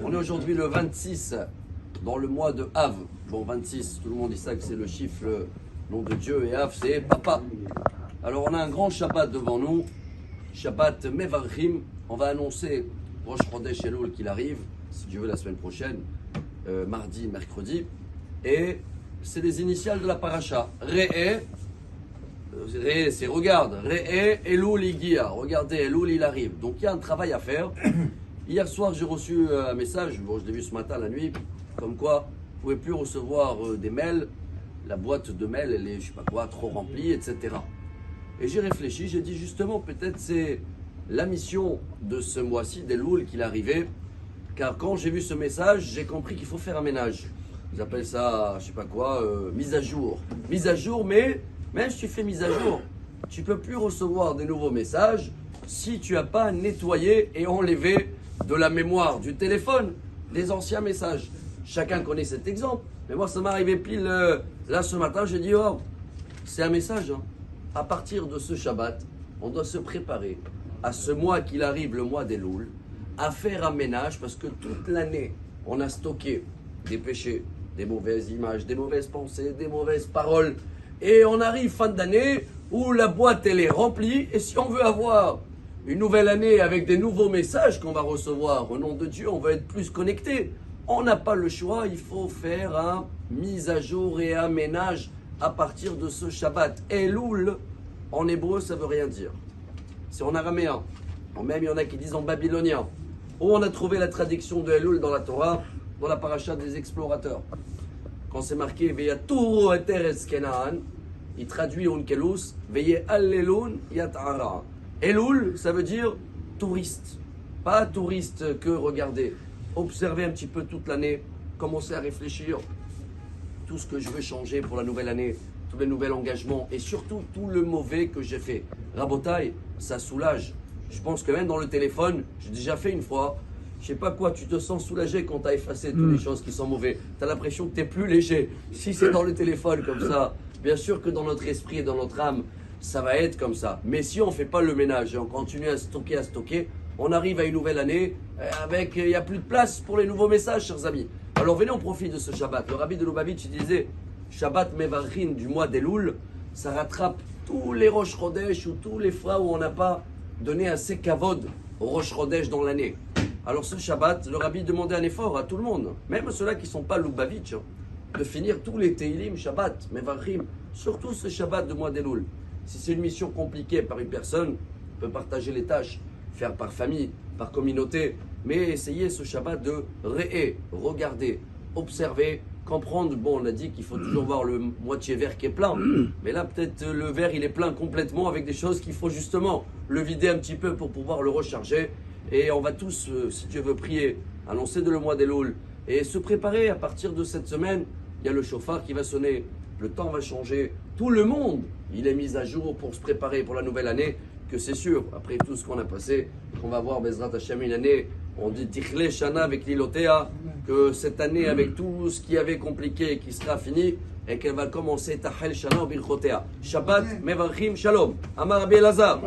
On est aujourd'hui le 26 dans le mois de Av. Bon, 26, tout le monde dit ça que c'est le chiffre, le nom de Dieu, et Av c'est papa. Alors on a un grand Shabbat devant nous, Shabbat Mevarchim. On va annoncer Rosh Chodesh Elul qu'il arrive, si Dieu veut, la semaine prochaine, mardi, mercredi. Et c'est les initiales de la paracha. Re'e, c'est regarde. Re'e Elul Igia. Regardez, Elul il arrive. Donc il y a un travail à faire. Hier soir, j'ai reçu un message, bon, je l'ai vu ce matin la nuit, comme quoi vous ne pouvez plus recevoir des mails. La boîte de mails, elle est, je sais pas quoi, trop remplie, etc. Et j'ai réfléchi, j'ai dit justement, peut-être c'est la mission de ce mois-ci d'Elul qu'il est arrivé. Car quand j'ai vu ce message, j'ai compris qu'il faut faire un ménage. Ils appellent ça, je sais pas quoi, mise à jour. Mise à jour, mais même si tu fais mise à jour, tu peux plus recevoir des nouveaux messages si tu n'as pas nettoyé et enlevé de la mémoire du téléphone les anciens messages. Chacun connaît cet exemple. Mais moi, ça m'est arrivé pile là ce matin. J'ai dit, oh, c'est un message. Hein. À partir de ce Shabbat, on doit se préparer à ce mois qu'il arrive, le mois d'Elul, à faire un ménage parce que toute l'année, on a stocké des péchés, des mauvaises images, des mauvaises pensées, des mauvaises paroles. Et on arrive fin d'année où la boîte, elle est remplie. Et si on veut avoir une nouvelle année avec des nouveaux messages qu'on va recevoir au nom de Dieu, on va être plus connecté. On n'a pas le choix, il faut faire un mise à jour et un ménage à partir de ce Shabbat. Elul, en hébreu, ça veut rien dire. C'est en araméen, ou même il y en a qui disent en babylonien. Où on a trouvé la traduction de Elul dans la Torah, dans la paracha des explorateurs. Quand c'est marqué Veyaturu et Teres Kenaan, il traduit Unkelus, Veye Allelun Yat'ara. Elul, ça veut dire touriste. Pas touriste que regarder. Observer un petit peu toute l'année, commencer à réfléchir tout ce que je veux changer pour la nouvelle année, tous les nouveaux engagements et surtout tout le mauvais que j'ai fait. Rabotaille, ça soulage. Je pense que même dans le téléphone, j'ai déjà fait une fois, je sais pas quoi, tu te sens soulagé quand tu as effacé toutes les choses qui sont mauvaises. Tu as l'impression que tu es plus léger. Si c'est dans le téléphone comme ça, bien sûr que dans notre esprit et dans notre âme, ça va être comme ça. Mais si on ne fait pas le ménage et on continue à stocker, on arrive à une nouvelle année avec, il n'y a plus de place pour les nouveaux messages, chers amis. Alors venez, on profite de ce Shabbat. Le rabbi de Lubavitch disait, Shabbat Mevarchin du mois d'Elul, ça rattrape tous les Rosh Chodesh ou tous les fois où on n'a pas donné assez kavod au Rosh Chodesh dans l'année. Alors ce Shabbat, le rabbi demandait un effort à tout le monde, même ceux-là qui ne sont pas Lubavitch, de finir tous les Teilim, Shabbat, Mevarchim, surtout ce Shabbat de mois d'Elul. Si c'est une mission compliquée par une personne, on peut partager les tâches, faire par famille, par communauté, mais essayez ce Shabbat de regarder, observer, comprendre. Bon, on a dit qu'il faut toujours voir le moitié verre qui est plein, mais là peut-être le verre il est plein complètement avec des choses qu'il faut justement le vider un petit peu pour pouvoir le recharger. Et on va tous, si Dieu veut, prier, annoncer de le mois d'Elul et se préparer à partir de cette semaine. Il y a le chauffard qui va sonner, le temps va changer, tout le monde il est mis à jour pour se préparer pour la nouvelle année, que c'est sûr, après tout ce qu'on a passé, qu'on va voir Bezrat Hashem une année, on dit Tichle Shana avec Lilotea, que cette année avec tout ce qui avait compliqué qui sera fini, et qu'elle va commencer Tahel Shana au Birchotea. Shabbat Mevarchim Shalom. Amar Rabbi Elazar.